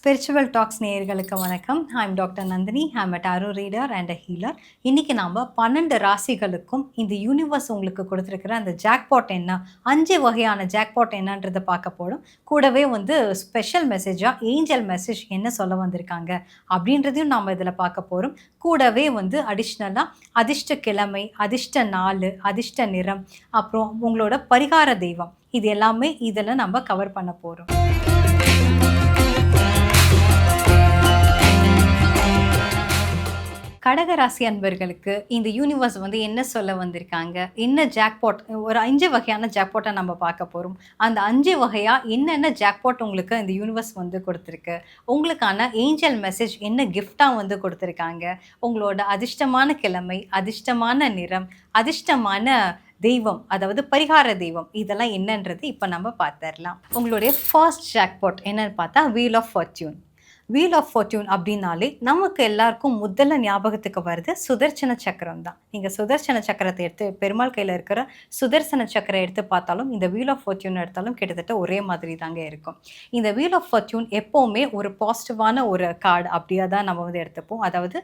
Spiritual tax நேயர்களுக்கு வணக்கம். I'm doctor Nandini. I'm a tarot reader and a healer. இன்னைக்கு நாம 12 ராசிகளுக்கும் இந்த யூனிவர்ஸ் உங்களுக்கு கொடுத்துருக்கிற அந்த ஜாக்பாட் என்ன, 5 வகையான ஜாக்பாட் என்னன்றதை பார்க்க போறோம். கூடவே ஸ்பெஷல் மெசேஜா ஏஞ்சல் மெசேஜ் என்ன சொல்ல வந்திருக்காங்க அப்படின்றதையும் நாம இதில் பார்க்க போறோம். கூடவே அடிஷ்னலா அதிர்ஷ்ட கிழமை, அதிர்ஷ்ட நாள், அதிர்ஷ்ட நிறம், அப்புறம் உங்களோட பரிகார தெய்வம், இது எல்லாமே இதில் நம்ம கவர் பண்ண போறோம். கடகராசி அன்பர்களுக்கு இந்த யூனிவர்ஸ் என்ன சொல்ல வந்திருக்காங்க, என்ன ஜாக்பாட், ஒரு 5 வகையான ஜாக்பாட்டை நம்ம பார்க்க போகிறோம். அந்த 5 வகையாக என்னென்ன ஜாக்பாட் உங்களுக்கு இந்த யூனிவர்ஸ் கொடுத்துருக்கு, உங்களுக்கான ஏஞ்சல் மெசேஜ் என்ன கிஃப்டாக கொடுத்துருக்காங்க, உங்களோட அதிர்ஷ்டமான கிழமை, அதிர்ஷ்டமான நிறம், அதிர்ஷ்டமான தெய்வம், அதாவது பரிகார தெய்வம், இதெல்லாம் என்னன்றது இப்போ நம்ம பார்த்துடலாம். உங்களுடைய ஃபர்ஸ்ட் ஜாக்பாட் என்னன்னு பார்த்தா wheel of fortune. Wheel of fortune அப்படின்னாலே நமக்கு எல்லாருக்கும் முதல்ல ஞாபகத்துக்கு வருது சுதர்சன சக்கரம் தான். நீங்கள் சுதர்சன சக்கரத்தை எடுத்து, பெருமாள் கையில் இருக்கிற சுதர்சன சக்கரை எடுத்து பார்த்தாலும், இந்த வீல் ஆஃப் ஃபார்ச்சூன் எடுத்தாலும் கிட்டத்தட்ட ஒரே மாதிரி தாங்க இருக்கும். இந்த வீல் ஆஃப் ஃபார்ச்சூன் எப்போவுமே ஒரு பாசிட்டிவான ஒரு கார்டு அப்படியே தான் நம்ம எடுத்துப்போம். அதாவது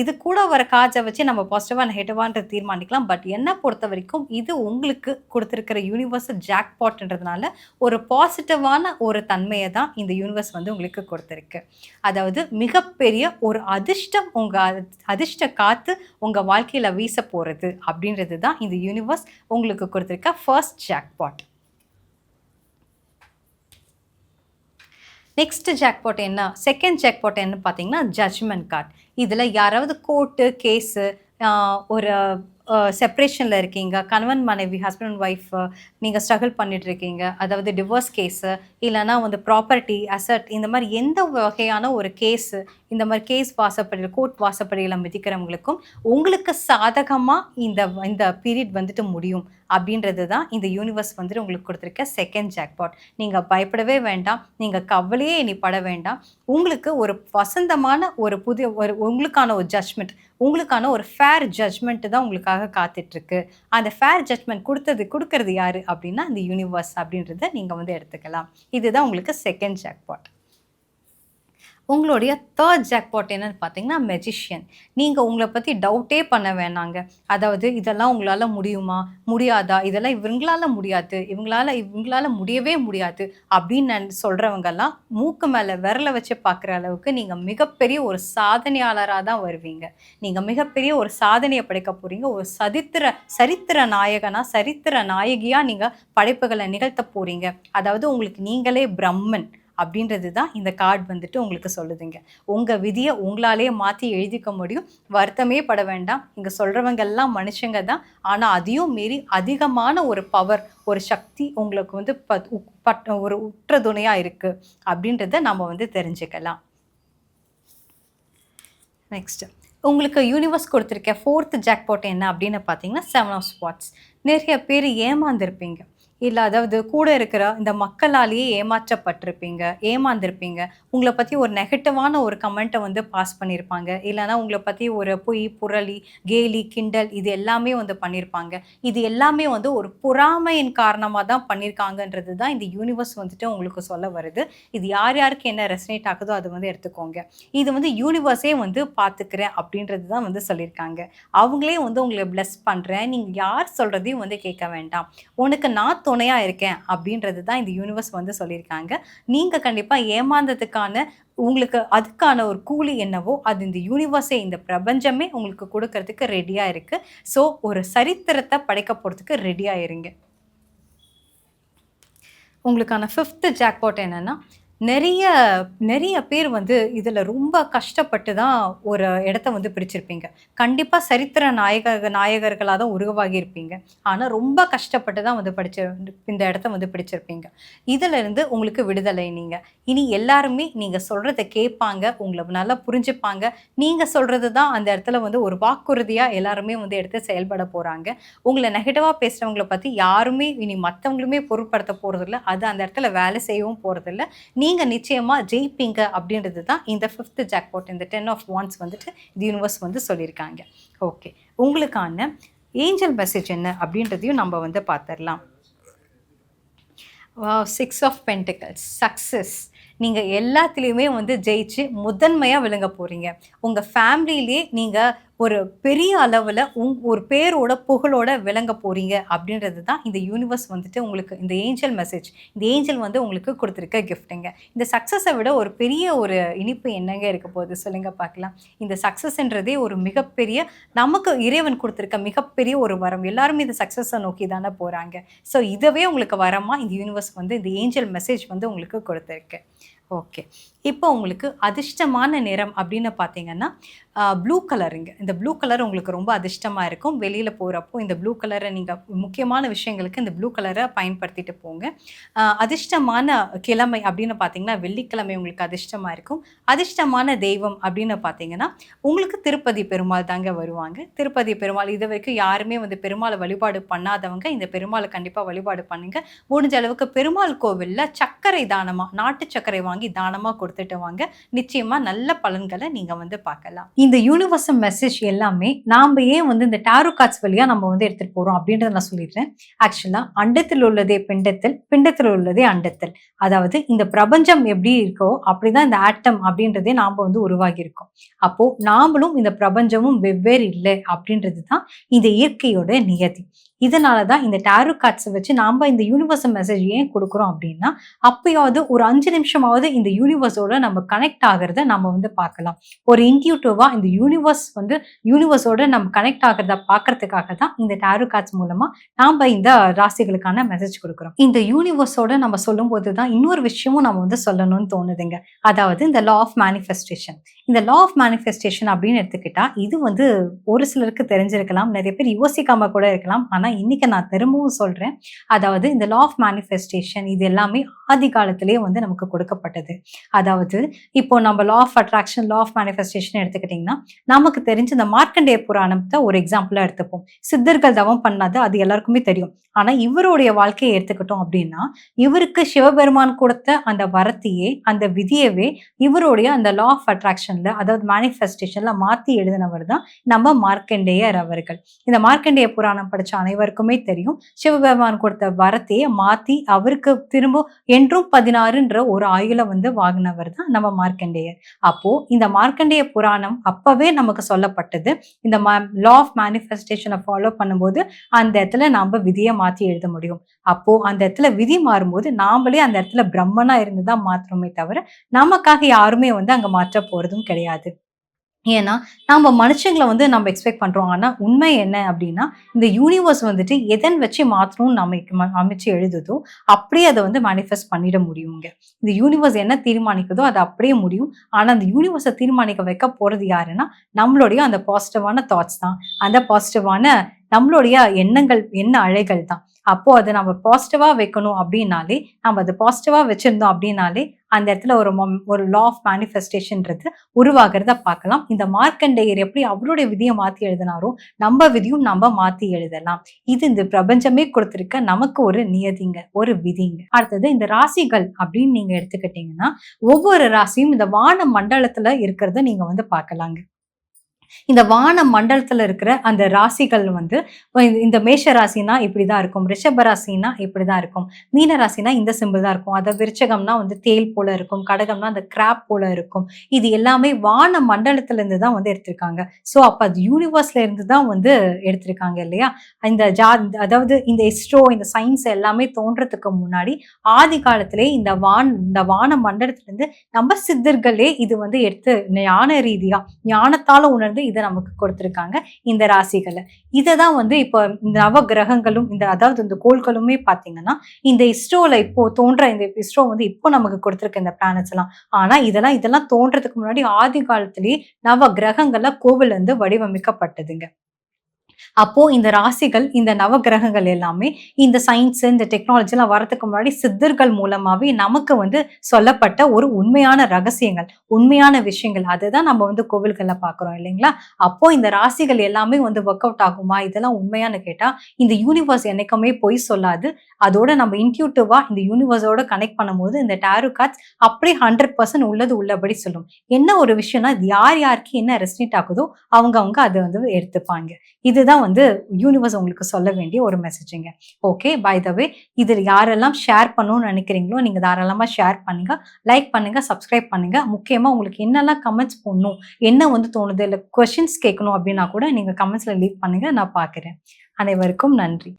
இது கூட வர கார்ட்ஸை வச்சு நம்ம பாசிட்டிவாக நெகட்டிவான்றது தீர்மானிக்கலாம். பட் என்னை பொறுத்த வரைக்கும் இது உங்களுக்கு கொடுத்துருக்கிற யூனிவர்சல் ஜாக்பாட்ன்றதுனால ஒரு பாசிட்டிவான ஒரு தன்மையை தான் இந்த யூனிவர்ஸ் உங்களுக்கு கொடுத்துருக்கு. அதாவது மிகப்பெரிய ஒரு அதிர்ஷ்டம், உங்கள் அதிர்ஷ்ட காற்று உங்கள் வாழ்க்கையில் வீச போகிறது அப்படின்றது தான் இந்த யூனிவர்ஸ் உங்களுக்கு கொடுத்துருக்க ஃபர்ஸ்ட் ஜாக்பாட். நெக்ஸ்ட் ஜாக்பாட் என்ன, செகண்ட் ஜாக்பாட் என்ன பார்த்தீங்கன்னா ஜட்ஜ்மெண்ட் கார்டு. இதில் யாராவது கோர்ட்டு கேஸு, ஒரு செப்ரேஷனில் இருக்கீங்க, கணவன் மனைவி, ஹஸ்பண்ட் அண்ட் ஒய்ஃப், நீங்கள் ஸ்ட்ரகிள் பண்ணிகிட்ருக்கீங்க, அதாவது டிவோர்ஸ் கேஸு, இல்லைனா ப்ராப்பர்ட்டி அசட், இந்த மாதிரி எந்த வகையான ஒரு கேஸு, இந்த மாதிரி கேஸ் வாசப்படியில், கோர்ட் வாசப்படியில் மிதிக்கிறவங்களுக்கும் உங்களுக்கு சாதகமாக இந்த பீரியட் முடியும் அப்படின்றது தான் இந்த யூனிவர்ஸ் உங்களுக்கு கொடுத்துருக்க செகண்ட் ஜாக்பாட். நீங்கள் பயப்படவே வேண்டாம், நீங்கள் கவலையே இனி பட வேண்டாம். உங்களுக்கு ஒரு வசந்தமான ஒரு புதிய உங்களுக்கான ஒரு ஜட்ஜ்மெண்ட், உங்களுக்கான ஒரு ஃபேர் ஜட்ஜ்மெண்ட் தான் உங்களுக்காக காத்துட்ருக்கு. அந்த ஃபேர் ஜட்ஜ்மெண்ட் கொடுக்கறது யார் அப்படின்னா இந்த யூனிவர்ஸ் அப்படின்றத நீங்கள் எடுத்துக்கலாம். இதுதான் உங்களுக்கு செகண்ட் ஜாக்பாட். உங்களுடைய தேர்ட் ஜாக்பாட் என்னன்னு பார்த்தீங்கன்னா மெஜிஷியன். நீங்கள் உங்களை பற்றி டவுட்டே பண்ண வேணாங்க. அதாவது இதெல்லாம் உங்களால் முடியுமா, முடியாதா, இதெல்லாம் இவங்களால முடியாது, இவங்களால முடியவே முடியாது அப்படின்னு சொல்கிறவங்கெல்லாம் மூக்கு மேலே விரலை வச்சு பார்க்குற அளவுக்கு நீங்கள் மிகப்பெரிய ஒரு சாதனையாளராக தான் வருவீங்க. நீங்கள் மிகப்பெரிய ஒரு சாதனையை படைக்க போகிறீங்க. ஒரு சரித்திர நாயகனா, சரித்திர நாயகியாக நீங்கள் படைப்புகளை நிகழ்த்த போகிறீங்க. அதாவது உங்களுக்கு நீங்களே பிரம்மன் அப்படின்றது தான் இந்த கார்டு உங்களுக்கு சொல்லுதுங்க. உங்கள் விதியை உங்களாலேயே மாற்றி எழுதிக்க முடியும். வருத்தமே பட வேண்டாம். இங்கே சொல்கிறவங்கெல்லாம் மனுஷங்க தான். ஆனால் அதையும் மீறி அதிகமான ஒரு பவர், ஒரு சக்தி உங்களுக்கு ஒரு உற்ற துணையாக இருக்குது அப்படின்றத நம்ம தெரிஞ்சுக்கலாம். நெக்ஸ்ட் உங்களுக்கு யூனிவர்ஸ் கொடுத்துருக்க ஃபோர்த் ஜாக்பாட் என்ன அப்படின்னு பார்த்தீங்கன்னா 7 ஆஃப் ஸ்வாட்ஸ். நிறைய பேர் ஏமாந்துருப்பீங்க, இல்லை அதாவது கூட இருக்கிற இந்த மக்களாலேயே ஏமாந்துருப்பீங்க. உங்களை பற்றி ஒரு நெகட்டிவான ஒரு கமெண்ட்டை பாஸ் பண்ணியிருப்பாங்க, இல்லைனா உங்களை பற்றி ஒரு பொய், புரளி, கேலி, கிண்டல், இது எல்லாமே பண்ணியிருப்பாங்க. இது எல்லாமே ஒரு பொறாமையின் காரணமாக தான் பண்ணியிருக்காங்கன்றது தான் இந்த யூனிவர்ஸ் உங்களுக்கு சொல்ல வருது. இது யாருக்கு என்ன ரெசனேட் ஆகுதோ அது எடுத்துக்கோங்க. இது யூனிவர்ஸே பார்த்துக்கிறேன் அப்படின்றது தான் சொல்லியிருக்காங்க. அவங்களே உங்களை பிளஸ் பண்ணுறேன், நீங்கள் யார் சொல்கிறதையும் கேட்க வேண்டாம், உனக்கு நான் துணையாக இருக்கேன் அப்படின்றது தான் இந்த யூனிவர்ஸ் சொல்லியிருக்காங்க. நீங்கள் கண்டிப்பாக ஏமாந்ததுக்கான உங்களுக்கு அதுக்கான ஒரு கூலி என்னவோ அது இந்த யூனிவர்ஸே, இந்த பிரபஞ்சமே உங்களுக்கு கொடுக்கறதுக்கு ரெடியாக இருக்குது. ஸோ ஒரு சரித்திரத்தை படைக்க போகிறதுக்கு ரெடியாக இருங்க. உங்களுக்கான 5th ஜாக்பாட் என்னென்னா, நிறைய பேர் இதில் ரொம்ப கஷ்டப்பட்டு தான் ஒரு இடத்த பிடிச்சிருப்பீங்க. கண்டிப்பாக சரித்திர நாயகர்களாக தான் உருவாகியிருப்பீங்க. ஆனால் ரொம்ப கஷ்டப்பட்டு தான் இந்த இடத்த பிடிச்சிருப்பீங்க. இதிலிருந்து உங்களுக்கு விடுதலை. நீங்கள் இனி எல்லாருமே நீங்கள் சொல்கிறத கேட்பாங்க, உங்களை நல்லா புரிஞ்சுப்பாங்க. நீங்கள் சொல்கிறது தான் அந்த இடத்துல ஒரு வாக்குறுதியாக எல்லாருமே எடுத்து செயல்பட போகிறாங்க. உங்களை நெகட்டிவாக பேசுகிறவங்களை பற்றி யாருமே இனி மற்றவங்களுமே பொருட்படுத்த போகிறதில்ல. அது அந்த இடத்துல வேலை செய்யவும் போகிறதில்ல. நீங்கள் நிச்சயமாக ஜெயிப்பீங்க அப்படின்றது தான் இந்த 5th ஜாக்பாட், இந்த 10 ஆஃப் வாண்ட்ஸ் இது யூனிவர்ஸ் சொல்லியிருக்காங்க. ஓகே, உங்களுக்கான ஏஞ்சல் மெசேஜ் என்ன அப்படின்றதையும் நம்ம பார்த்துடலாம். 6 ஆஃப் பென்டிகல்ஸ், சக்ஸஸ். நீங்க எல்லாத்துலயுமே வந்து ஜெயிச்சு முதன்மையா விளங்க போறீங்க. உங்க ஃபேமிலியிலேயே நீங்க ஒரு பெரிய அளவுல ஒரு பேரோட, புகழோட விளங்க போறீங்க அப்படின்றது தான் இந்த யூனிவர்ஸ் வந்துட்டு உங்களுக்கு இந்த ஏஞ்சல் மெசேஜ். இந்த ஏஞ்சல் வந்து உங்களுக்கு குடுத்திருக்க கிஃப்ட்டுங்க. இந்த சக்சஸ விட ஒரு பெரிய ஒரு இனிப்பு என்னங்க இருக்க போகுது சொல்லுங்க பார்க்கலாம். இந்த சக்சஸ்ன்றதே ஒரு மிகப்பெரிய நமக்கு இறைவன் குடுத்திருக்க மிகப்பெரிய ஒரு வரம். எல்லாருமே இந்த சக்சஸ நோக்கி தானே போறாங்க. ஸோ இதவே உங்களுக்கு வரமா இந்த யூனிவர்ஸ் வந்து இந்த ஏஞ்சல் மெசேஜ் வந்து உங்களுக்கு குடுத்திருக்கு. ஓகே. இப்போ உங்களுக்கு அதிர்ஷ்டமான நிறம் அப்படின்னு பார்த்தீங்கன்னா, ப்ளூ கலருங்க. இந்த ப்ளூ கலர் உங்களுக்கு ரொம்ப அதிர்ஷ்டமா இருக்கும். வெளியில போறப்போ இந்த ப்ளூ கலர நீங்க முக்கியமான விஷயங்களுக்கு இந்த ப்ளூ கலர பயன்படுத்திட்டு போங்க. அதிர்ஷ்டமான கிழமை அப்படின்னு பார்த்தீங்கன்னா, வெள்ளிக்கிழமை உங்களுக்கு அதிர்ஷ்டமா இருக்கும். அதிர்ஷ்டமான தெய்வம் அப்படின்னு பார்த்தீங்கன்னா, உங்களுக்கு திருப்பதி பெருமாள் தாங்க வருவாங்க. திருப்பதி பெருமாள் இதுவரைக்கும் யாருமே வந்து பெருமாள வழிபாடு பண்ணாதவங்க, இந்த பெருமாள கண்டிப்பா வழிபாடு பண்ணுங்க. முடிஞ்ச அளவுக்கு பெருமாள் கோவில்ல சர்க்கரை தானமா, நாட்டு சர்க்கரை வாங்கி தானமா கொடுத்துட்டு வாங்க. நிச்சயமா நல்ல பலன்கள நீங்க வந்து பார்க்கலாம். இந்த யூனிவர்சல் மெசேஜ் எல்லாமே நாம ஏன் வந்து இந்த டாரோ கார்ட்ஸ் வழியா நம்ம வந்து எடுத்துட்டு போறோம் அப்படின்றத நான் சொல்லிடுறேன். ஆக்சுவலா அண்டத்தில் உள்ளதே பிண்டத்தில், பிண்டத்தில் உள்ளதே அண்டத்தில். அதாவது இந்த பிரபஞ்சம் எப்படி இருக்கோ அப்படிதான் இந்த ஆட்டம் அப்படின்றதே நாம வந்து உருவாகி இருக்கோம். அப்போ நாமளும் இந்த பிரபஞ்சமும் வெவ்வேறு இல்லை அப்படின்றது தான் இந்த இயற்கையோட நியதி. இதனால தான் இந்த டாரோ கார்ட்ஸை வச்சு நாம இந்த யூனிவர்சல் மெசேஜ் ஏன் கொடுக்குறோம் அப்படின்னா, அப்பயாவது ஒரு 5 நிமிஷமாவது இந்த யூனிவர்ஸோட நம்ம கனெக்ட் ஆகுறத நம்ம வந்து பார்க்கலாம். ஒரு இன்ட்யூட்டிவா இந்த யூனிவர்ஸோட நம்ம கனெக்ட் ஆகுறத பார்க்கறதுக்காக தான் இந்த டாரோ கார்ட்ஸ் மூலமா நாம இந்த ராசிகளுக்கான மெசேஜ் கொடுக்குறோம். இந்த யூனிவர்ஸோட நம்ம சொல்லும்போது தான் இன்னொரு விஷயமும் நம்ம வந்து சொல்லணும்னு தோணுதுங்க. அதாவது இந்த லா ஆஃப் மேனிஃபெஸ்டேஷன். இந்த லா ஆஃப் மேனிஃபெஸ்டேஷன் அப்படின்னு எடுத்துக்கிட்டா, இது வந்து ஒரு சிலருக்கு தெரிஞ்சிருக்கலாம். நிறைய பேர் யோசிக்காம கூட இருக்கலாம். ஆனா இன்னைக்கு நான் திரும்பவும் சொல்றேன். அதாவது இந்த லா ஆஃப் மேனிஃபெஸ்டேஷன் இது எல்லாமே ஆதி காலத்திலேயே வந்து நமக்கு கொடுக்கப்பட்டது. அதாவது இப்போ நம்ம law of attraction, law of manifestation எடுத்துக்கிட்டிங்கன்னா, நமக்கு தெரிஞ்ச இந்த மார்க்கண்டேய புராணத்தை ஒரு எக்ஸாம்பிளா எடுத்துப்போம். சித்தர்கள் தவம் பண்ணது அது எல்லாருக்குமே தெரியும். ஆனா இவருடைய வாழ்க்கையை எடுத்துக்கிட்டோம் அப்படின்னா, இவருக்கு சிவபெருமான் கொடுத்த அந்த வரத்தையே, அந்த விதியவே இவருடைய அந்த லா ஆஃப் அட்ராக்ஷன்ல, அதாவது மேனிஃபெஸ்டேஷன்ல மாத்தி எழுதினவர் தான் நம்ம மார்க்கண்டேயர் அவர்கள். இந்த மார்க்கண்டேய புராணம் படிச்ச அனைவருக்குமே தெரியும். சிவபெருமான் கொடுத்த வரத்தையே மாத்தி அவருக்கு திரும்ப என்றும் 16ன்ற ஒரு ஆயுள வந்து வாங்கினவர் தான் நம்ம மார்க்கண்டேயர். அப்போ இந்த மார்க்கண்டேய புராணம் அப்பவே நமக்கு சொல்லப்பட்டது. இந்த லா ஆஃப் மேனிஃபெஸ்டேஷனை ஃபாலோ பண்ணும்போது அந்த இடத்துல நாம விதியை மாத்தி எழுத முடியும். அப்போ அந்த இடத்துல விதி மாறும்போது நாமளே அந்த இடத்துல பிரம்மனா இருந்துதான் மாத்துறோமே தவிர நமக்காக யாருமே வந்து அங்க மாற்ற போறதும் கிடையாது. ஏன்னா, நாம மனுஷங்கள வந்து நம்ம எக்ஸ்பெக்ட் பண்றோம். ஆனா, உண்மை என்ன அப்டின்னா, இந்த யூனிவர்ஸ் வந்துட்டு எதன் வச்சு மாத்தணும்னு அமைச்சு எழுதுதோ, அப்படியே அத வந்து மேனிஃபெஸ்ட் பண்ணிட முடியுங்க. இந்த யூனிவர்ஸ் என்ன தீர்மானிக்குதோ, அது அப்படியே முடியும். ஆனா, அந்த யூனிவர்ஸ தீர்மானிக்க வைக்க போறது யாருன்னா, நம்மளுடைய அந்த பாசிட்டிவான தாட்ஸ் தான். அந்த பாசிட்டிவான நம்மளுடைய எண்ண அலைகள் தான். அப்போ அத நம்ம பாசிட்டிவா வைக்கணும் அப்டின்னாலே, நம்ம அத பாசிட்டிவா வச்சிருந்தோம் அப்டின்னாலே, அந்த இடத்துல ஒரு லா ஆஃப் மேனிஃபெஸ்டேஷன்றது உருவாகிறத பார்க்கலாம். இந்த மார்க்கண்டேயர் எப்படி அவருடைய விதிய மாத்தி எழுதினாரோ, நம்ம விதியும் நம்ம மாத்தி எழுதலாம். இது இந்த பிரபஞ்சமே கொடுத்திருக்க நமக்கு ஒரு நியதிங்க, ஒரு விதிங்க. அடுத்தது இந்த ராசிகள் அப்படின்னு நீங்க எடுத்துக்கிட்டீங்கன்னா, ஒவ்வொரு ராசியும் இந்த வான மண்டலத்துல இருக்கிறத நீங்க வந்து பார்க்கலாங்க. இந்த வான மண்டலத்துல இருக்கிற அந்த ராசிகள் வந்து இந்த மேஷ ராசினா இப்படிதான் இருக்கும், ரிஷப ராசினா இப்படிதான் இருக்கும், மீன ராசினா இந்த சிம்பிள் தான் இருக்கும், அத விருச்சகம்னா வந்து தேல் போல இருக்கும், கடகம்னா அந்த கிராப் போல இருக்கும். இது எல்லாமே வான மண்டலத்துல இருந்து தான் வந்து எடுத்திருக்காங்க. சோ அப்ப அது யூனிவர்ஸ்ல இருந்து தான் வந்து எடுத்திருக்காங்க இல்லையா? இந்த அதாவது இந்த இஸ்ரோ, இந்த சயின்ஸ் எல்லாமே தோன்றதுக்கு முன்னாடி ஆதி காலத்திலே இந்த வான மண்டலத்துல இருந்து நம்ம சித்தர்களே இது வந்து எடுத்து ஞான ரீதியா ஞானத்தால உணர்ந்து இதை நமக்கு கொடுத்திருக்காங்க இந்த ராசிகளை. இததான் வந்து இப்போ இந்த நவ கிரகங்களும் அதாவது இந்த கோள்களுமே பாத்தீங்கன்னா இந்த இஸ்ரோல இப்போ தோன்ற இந்த இஸ்ரோ வந்து இப்போ நமக்கு கொடுத்திருக்க இந்த பிளானட்ஸ் எல்லாம். ஆனா இதெல்லாம் தோன்றதுக்கு முன்னாடி ஆதி காலத்திலேயே நவ கிரகங்கள்ல கோவில் வந்து வடிவமைக்கப்பட்டதுங்க. அப்போ இந்த ராசிகள், இந்த நவகிரகங்கள் எல்லாமே இந்த சயின்ஸ், இந்த டெக்னாலஜி எல்லாம் வரதுக்கு முன்னாடி சித்தர்கள் மூலமாவே நமக்கு வந்து சொல்லப்பட்ட ஒரு உண்மையான ரகசியங்கள், உண்மையான விஷயங்கள். அதுதான் நம்ம வந்து கோவில்கள்ல பாக்குறோம் இல்லைங்களா? அப்போ இந்த ராசிகள் எல்லாமே வந்து ஒர்க் அவுட் ஆகுமா? இதெல்லாம் உண்மையானு கேட்டா இந்த யூனிவர்ஸ் என்னைக்குமே பொய் சொல்லாது. அதோட நம்ம இன்ட்யூட்டிவா இந்த யூனிவர்ஸோட கனெக்ட் பண்ணும்போது இந்த டாரோ கார்ட்ஸ் அப்படியே 100% உள்ளது உள்ளபடி சொல்லும். என்ன ஒரு விஷயம்னா யாருக்கு என்ன ரெஸ்னேட் ஆகுதோ அவங்க அதை வந்து எடுத்துப்பாங்க. இதுதான் இதுதான் வந்து யூனிவர்ஸ் உங்களுக்கு சொல்ல வேண்டிய ஒரு மெசேஜுங்க. ஓகே. பை த வே இதில யாரெல்லாம் ஷேர் பண்ணணும்னு நினைக்கிறீங்களோ, நீங்க தாராளமா ஷேர் பண்ணுங்க. லைக் பண்ணுங்க, சப்ஸ்கிரைப் பண்ணுங்க. முக்கியமா உங்களுக்கு என்னெல்லாம் கமெண்ட்ஸ் போடணும், என்ன வந்து தோணுது, இல்ல கொஸ்டின்ஸ் கேட்கணும் அப்படின்னா கூட நீங்க கமெண்ட்ஸ்ல லீவ் பண்ணுங்க. நான் பார்க்குறேன். அனைவருக்கும் நன்றி.